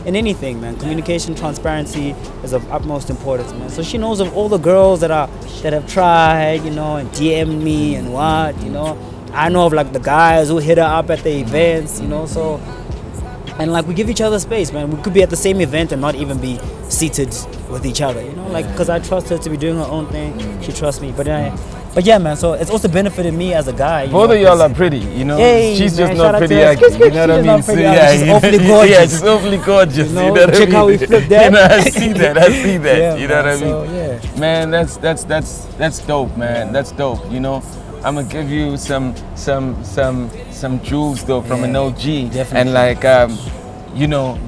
in anything, man. Communication, transparency is of utmost importance, man. So she knows of all the girls that have tried, you know, and DM me and what, you know. I know of like the guys who hit her up at the events, you know. So, and like we give each other space, man. We could be at the same event and not even be seated with each other, you know, like because I trust her to be doing her own thing. She trusts me, but yeah, man. So it's also benefited me as a guy. Both of y'all are pretty, you know. Hey, she's man, just not pretty ugly. You know what I mean? So, she's awfully gorgeous. Yeah, she's awfully gorgeous. You know, you know what check I mean? how we flip that. You know, I see that. Yeah, you know what I mean? So, yeah. Man, that's dope, man. That's dope. You know, I'm gonna give you some jewels though from an OG, Definitely. and like you know,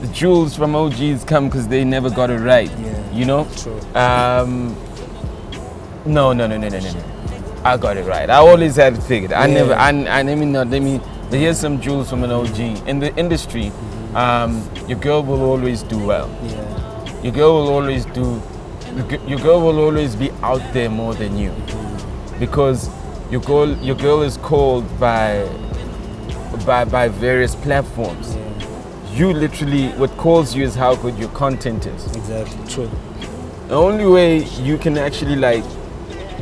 the jewels from OGs come because they never got it right. Yeah. You know. True. No. I got it right. I always had it figured. I never. Here's some jewels from an OG in the industry. Your girl will always do well. Yeah. Your girl will always do. Your girl will always be out there more than you, because your girl is called by various platforms. Yeah. You literally, what calls you is how good your content is. Exactly. True. The only way you can actually like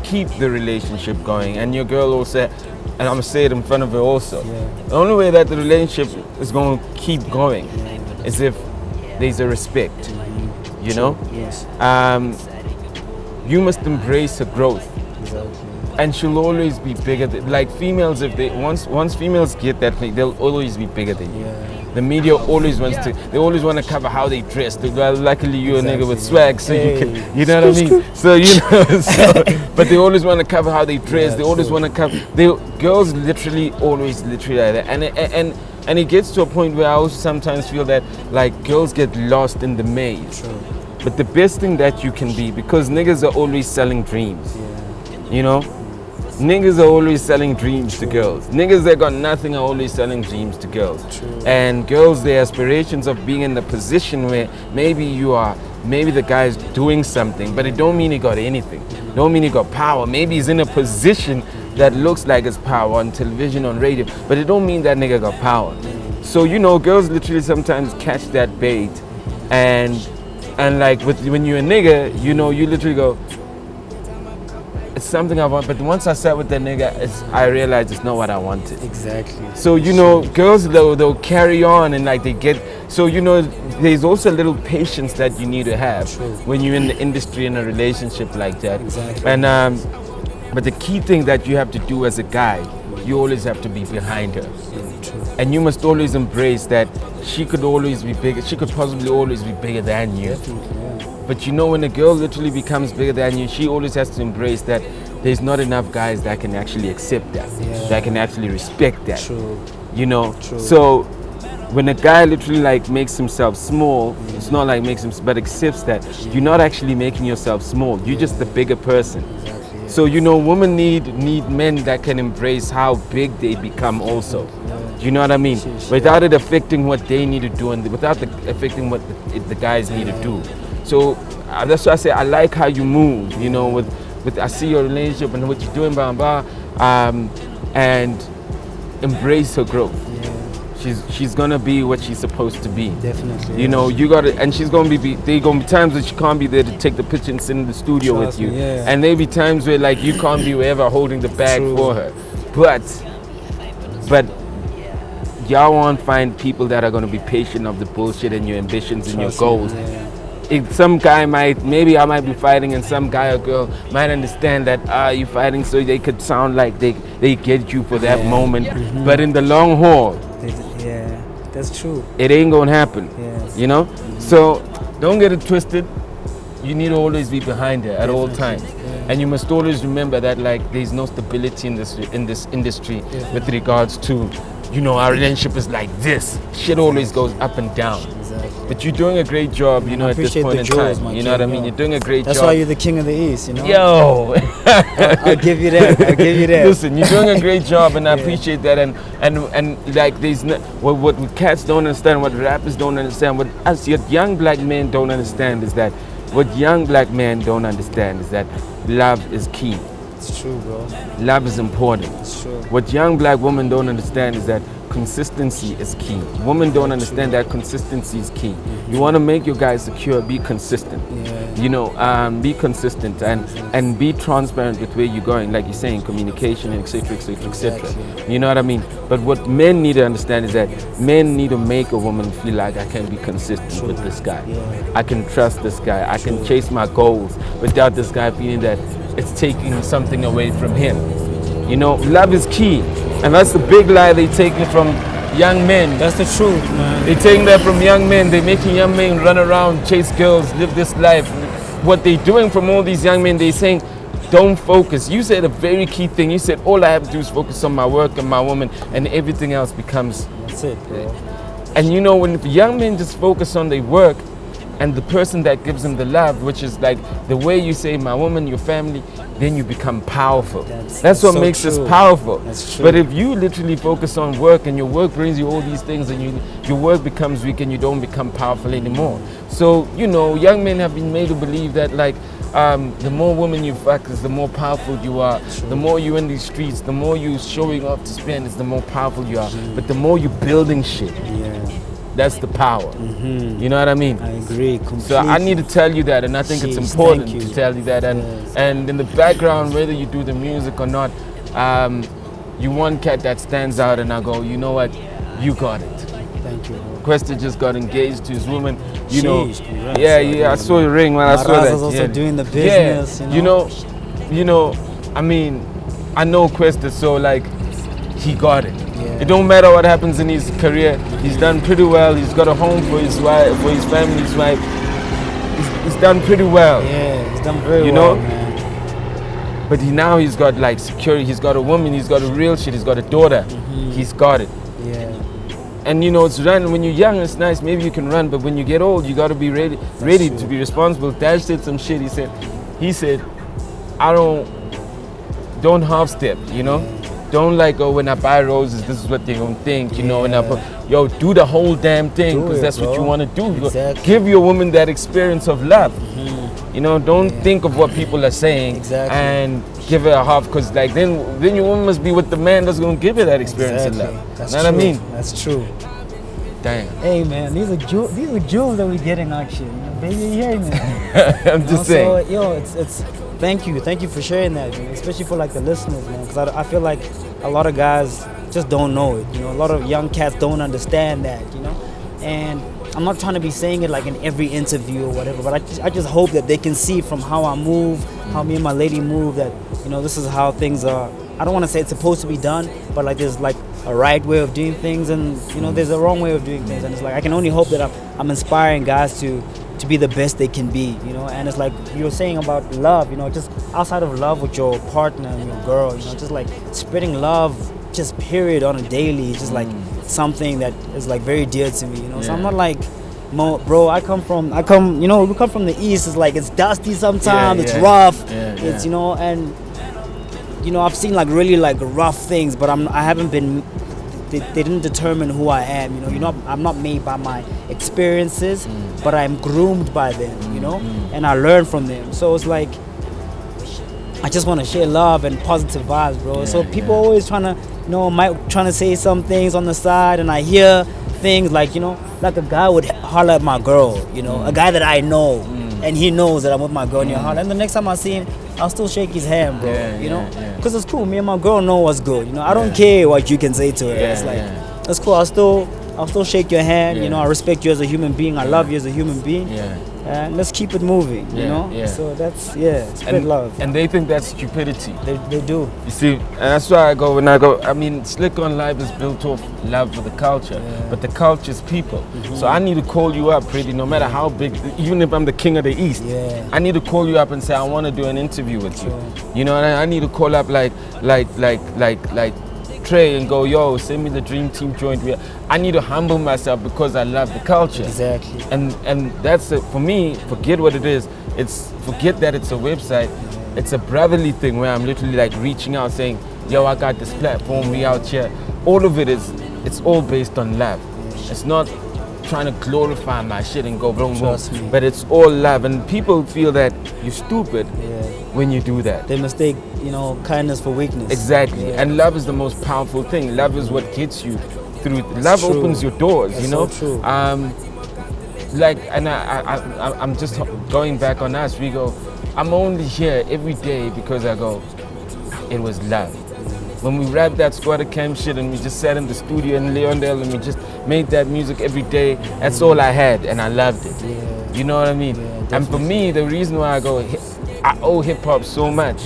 keep the relationship going, and your girl also, and I'm gonna say it in front of her also, the only way that the relationship is going to keep going is if there's a respect, you know. Yes. You must embrace her growth. Exactly. And she'll always be bigger like females. If they once females get that thing, they'll always be bigger than you. The media always wants to. They always want to cover how they dress. Well, luckily you're a nigga with swag, so you can. You know what I mean? So you know. But they always want to cover how they dress. They always want to cover. Girls literally always like that. And it gets to a point where I also sometimes feel that like girls get lost in the maze. True. But the best thing that you can be, because niggas are always selling dreams. You know. Niggas are always selling dreams to girls. Niggas that got nothing are always selling dreams to girls. True. And girls, their aspirations of being in the position where maybe the guy's doing something, but it don't mean he got anything. Don't mean he got power. Maybe he's in a position that looks like it's power on television, on radio, but it don't mean that nigga got power. So, you know, girls literally sometimes catch that bait, and like when you're a nigga, you know, you literally go, it's something I want, but once I sat with that nigga, I realized it's not what I wanted. Exactly. So, you know, girls, they'll carry on, and like they get, so, you know, there's also a little patience that you need to have when you're in the industry in a relationship like that. Exactly. And but the key thing that you have to do as a guy, you always have to be behind her. And you must always embrace that she could always be bigger. She could possibly always be bigger than you. But you know, when a girl literally becomes bigger than you, she always has to embrace that there's not enough guys that can actually accept that, that can actually respect that. True. You know? True. So when a guy literally like makes himself small, it's not like makes him, but accepts that you're not actually making yourself small. You're just the bigger person. So, you know, women need men that can embrace how big they become also. Do you know what I mean? Without it affecting what they need to do, and without affecting what the guys need to do. So that's why I say I like how you move, you know, with I see your relationship and what you're doing, blah, blah, and embrace her growth. She's gonna be what she's supposed to be. Definitely. You know, you gotta, and she's gonna be. There gonna be times that she can't be there to take the picture and sit in the studio with you, and there be times where like you can't be wherever holding the bag for her. But y'all won't find people that are gonna be patient of the bullshit and your ambitions and your goals. If some guy maybe I might be fighting, and some guy or girl might understand that you fighting so they could sound like they get you for that moment. But in the long haul, that's true. It ain't gonna happen. You know? So don't get it twisted. You need to always be behind her at all times. And you must always remember that like there's no stability in this industry with regards to, you know, our relationship is like this. Shit always goes up and down. But you're doing a great job, you know, at this point in time. You know what I mean? You're doing a great job. That's why you're the king of the East, you know? Yo! I'll give you that. Listen, you're doing a great job, and I appreciate that. And like, there's what cats don't understand, what rappers don't understand, what us young black men don't understand is that love is key. It's true, bro. Love is important. It's true. What young black women don't understand is that consistency is key. Women don't understand that consistency is key. You want to make your guys secure, be consistent. You know, be consistent and be transparent with where you're going, like you're saying, communication, etc., etc., etc. You know what I mean? But what men need to understand is that men need to make a woman feel like I can be consistent with this guy. I can trust this guy. I can chase my goals without this guy feeling that it's taking something away from him. You know, love is key, and that's the big lie they taking from young men. That's the truth, man. They're taking that from young men. They're making young men run around, chase girls, live this life. What they're doing from all these young men, they're saying, don't focus. You said a very key thing. You said, all I have to do is focus on my work and my woman, and everything else becomes... That's it, bro. And you know, when young men just focus on their work, and the person that gives them the love, which is like the way you say my woman, your family, then you become powerful. That's what so makes true. us powerful. That's true. But if you literally focus on work and your work brings you all these things and your work becomes weak and you don't become powerful anymore. So, you know, young men have been made to believe that like the more women you fuck is the more powerful you are. The more you're in these streets, the more you showing up to spend is the more powerful you are. But the more you building shit. That's the power. You know what I mean? I agree completely. So I need to tell you that, and I think it's important to tell you that. And in the background, whether you do the music or not, you one cat that stands out, and I go, you know what, you got it. Thank you. Questa just got engaged to his woman. You know, congrats. I saw your ring when I saw that. Also doing the business. You know, I mean, I know Questa, so like, he got it. It don't matter what happens in his career. He's done pretty well. He's got a home for his wife, for his family, his wife. He's done pretty well. Yeah, he's done very you well, know? Man. But now he's got like security. He's got a woman. He's got a real shit. He's got a daughter. He's got it. Yeah. And you know, it's run. When you're young, it's nice. Maybe you can run. But when you get old, you got to be ready to be responsible. Dash said some shit. He said, I don't half step. You know. Don't like, oh, when I buy roses, this is what they're gonna think, you know. And do the whole damn thing, because that's what you want to do. Exactly. Give your woman that experience of love. You know, don't think of what people are saying and give her a half, because like then your woman must be with the man that's gonna give her that experience of love. That's know true. what I mean? That's true. Damn. Hey man, these are jewels that we're getting actually. You know, baby, you hearing me? I'm just saying. So, yo, it's thank you for sharing that, man, especially for like the listeners, man, because I feel like a lot of guys just don't know it, you know. A lot of young cats don't understand that, you know. And I'm not trying to be saying it like in every interview or whatever, but I just hope that they can see from how I move, how me and my lady move, that, you know, this is how things are. I don't want to say it's supposed to be done, but like there's like a right way of doing things, and you know there's a wrong way of doing things, and it's like I can only hope that I'm inspiring guys to be the best they can be, you know. And it's like you were saying about love, you know, just outside of love with your partner and your girl, you know, just like spreading love, just period, on a daily, just like something that is like very dear to me, you know. So I'm not like, bro, we come from the East. It's like it's dusty sometimes, it's rough, it's, you know, and you know, I've seen like really like rough things, but I haven't been. They didn't determine who I am, you know. I'm not made by my experiences, but I'm groomed by them, you know, and I learn from them. So it's like I just want to share love and positive vibes, bro. So people always trying to say some things on the side, and I hear things like, you know, like a guy would holler at my girl, you know, a guy that I know, and he knows that I'm with my girl, and and the next time I see him, I'll still shake his hand, bro, you know, because it's cool. Me and my girl know what's good, you know. I don't care what you can say to her. It's like, that's cool. I'll still shake your hand, you know. I respect you as a human being. I love you as a human being. And let's keep it moving, you know. So that's spread love. And they think that's stupidity. They do. You see, and that's why I mean, Slikour and Live is built off love for the culture, but the culture is people. So I need to call you up, Priddy, no matter how big, even if I'm the king of the East. I need to call you up and say I want to do an interview with you. You know, and I need to call up like Trey and go, yo, send me the Dream Team joint. I need to humble myself because I love the culture. Exactly. And that's it. For me, forget what it is. Forget that it's a website. It's a brotherly thing where I'm literally like reaching out saying, yo, I got this platform, we out here. All of it's all based on love. It's not trying to glorify my shit and go boom, boom. But it's all love. And people feel that you're stupid when you do that. They mistake, you know, kindness for weakness. Exactly. And love is the most powerful thing. Love is what gets you through. Love true. opens your doors, That's you know. so true. I'm just going back on us. We go, I'm only here every day because I go, it was love. When we rapped that squatter camp shit and we just sat in the studio in Leondale and we just made that music every day, that's all I had and I loved it. Yeah. You know what I mean? Yeah, and for me, the reason why I go, I owe hip hop so much.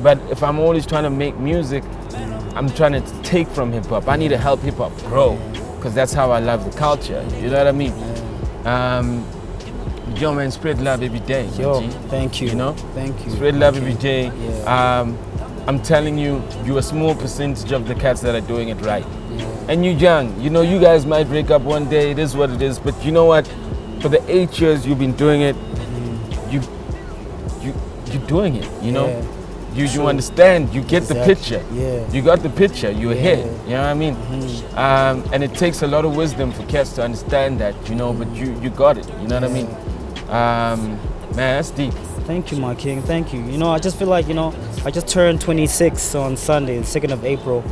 But if I'm always trying to make music, I'm trying to take from hip hop. I need to help hip hop grow because that's how I love the culture. You know what I mean? Yo, man, spread love every day. Yo, G. thank you. You know? Thank you. Spread love every day. Yeah. I'm telling you, you're a small percentage of the cats that are doing it right. And you're young. You know, you guys might break up one day. It is what it is. But you know what? For the 8 years you've been doing it, you're doing it. You know, you understand. You get the picture. Yeah. You got the picture. You're here. You know what I mean? And it takes a lot of wisdom for cats to understand that. You know, but you got it. You know what I mean? Man, that's deep. Thank you, my king. Thank you. You know, I just feel like, you know, I just turned 26 on Sunday, the 2nd of April.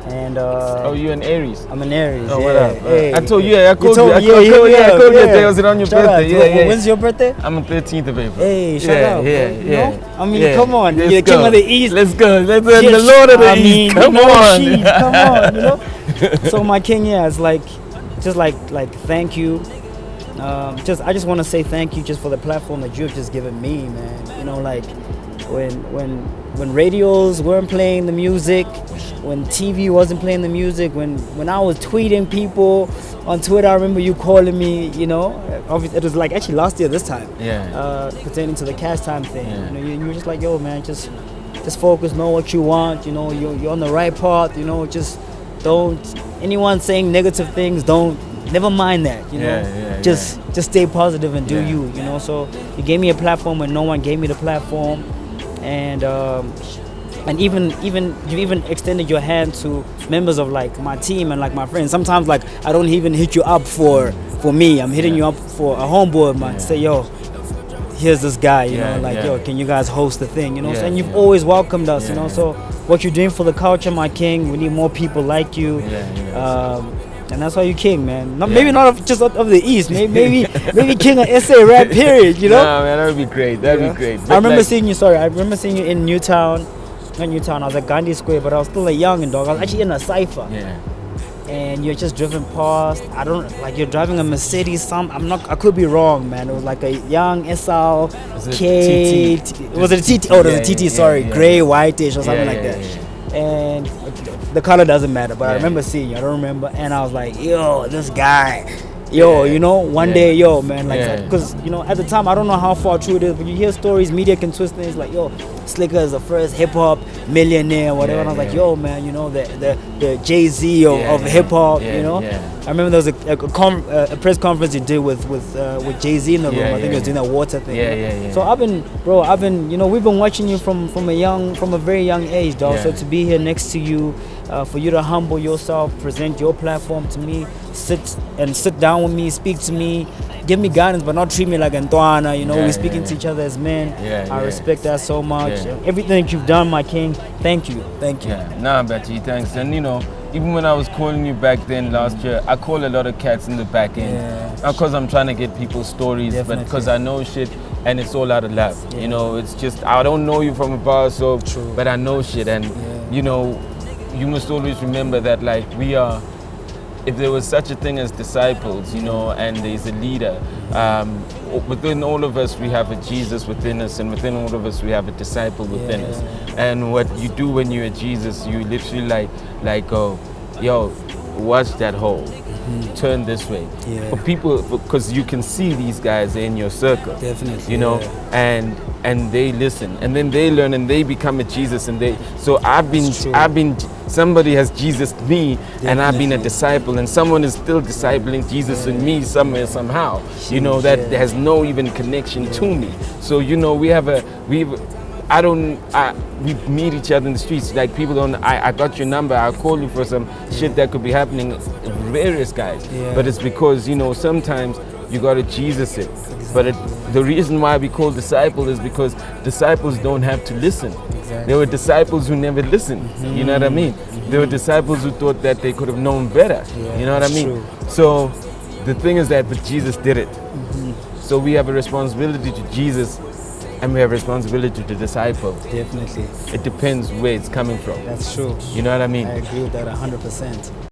And oh, you're an Aries. I'm an Aries. Oh, yeah. what up? Hey. I told you, I called you. I Yeah, called you. Was it on your Shout birthday? out. Yeah. When's your birthday? I'm on 13th of April. Hey, shout out. Yeah. You know? I mean, come on. Let's You're the king go. of the East. Let's go. Let's go. Yes, The Lord of the I mean, East. Come you know, on. sheep, come on, you know? So my king, yeah, it's like, just like thank you. I just want to say thank you just for the platform that you've just given me, man. You know, like when radios weren't playing the music, when TV wasn't playing the music, when I was tweeting people on Twitter, I remember you calling me, you know. Obviously, it was like actually last year this time. Yeah. Pertaining to the cash time thing. Yeah. You know, you were just like, yo, man, just focus, know what you want. You know, you're on the right path. You know, just don't anyone saying negative things. Never mind that. You know, just stay positive and do you. You know, so you gave me a platform when no one gave me the platform, and even you even extended your hand to members of like my team and like my friends. Sometimes like I don't even hit you up for me. I'm hitting you up for a homeboy of mine to say, yo, here's this guy, you know, like, yo, can you guys host the thing, you know? And you've always welcomed us, you know. So what you're doing for the culture, my king, we need more people like you. And that's why you king, man. Maybe not just of the East, maybe king of SA rap, period, you know? Nah, man, that would be great. That'd be great. I remember seeing you in Newtown. Not Newtown, I was at Gandhi Square, but I was still a youngin' dog. I was actually in a cypher. Yeah. And you're just driven past. I don't like you're driving a Mercedes. I could be wrong, man. It was like a young SL K. Was it a TT? Oh, it was a TT. Sorry, gray, whitish, or something like that. And the color doesn't matter, but I remember seeing you. I don't remember, and I was like, yo, this guy. Yo, you know, one day, yo, man, like, because, you know, at the time, I don't know how far true it is, but you hear stories, media can twist things like, yo, Slikour is the first hip-hop millionaire, whatever, and I was like, yo, man, you know, the JayZ of hip-hop, you know? I remember there was a press conference you did with JayZ in the room. I think he was doing that water thing. So I've been, you know, we've been watching you from a very young age, dog. So to be here next to you, for you to humble yourself, present your platform to me, sit down with me, speak to me, give me guidance, but not treat me like Antoana. You know, we're speaking to each other as men. I respect that so much. And everything that you've done, my king, thank you. Nah, Betty, thanks. And you know, even when I was calling you back then last year, I call a lot of cats in the back end. Not because I'm trying to get people's stories, but because I know shit and it's all out of love. You know, it's just, I don't know you from a bar, so, but I know shit. And, you know, you must always remember that, like, we are, if there was such a thing as disciples, you know, and there's a leader, within all of us we have a Jesus within us, and within all of us we have a disciple within us. And what you do when you're a Jesus, you literally like go, yo, watch that hole, turn this way. For people, because you can see these guys in your circle, you know, and they listen, and then they learn, and they become a Jesus, and I've been somebody has Jesus me, and I've been a disciple, and someone is still discipling Jesus in me somewhere, somehow, you know, that has no even connection to me. So, you know, we meet each other in the streets, like people don't, I got your number, I'll call you for some shit that could be happening, various guys, but it's because, you know, sometimes You got to Jesus it. But the reason why we call disciple is because disciples don't have to listen. Exactly. There were disciples who never listened. You know what I mean? There were disciples who thought that they could have known better. Yeah, you know what I that's mean? true. So the thing is that, but Jesus did it. So we have a responsibility to Jesus, and we have a responsibility to disciple. Definitely. It depends where it's coming from. That's true. You know what I mean? I agree with that 100%.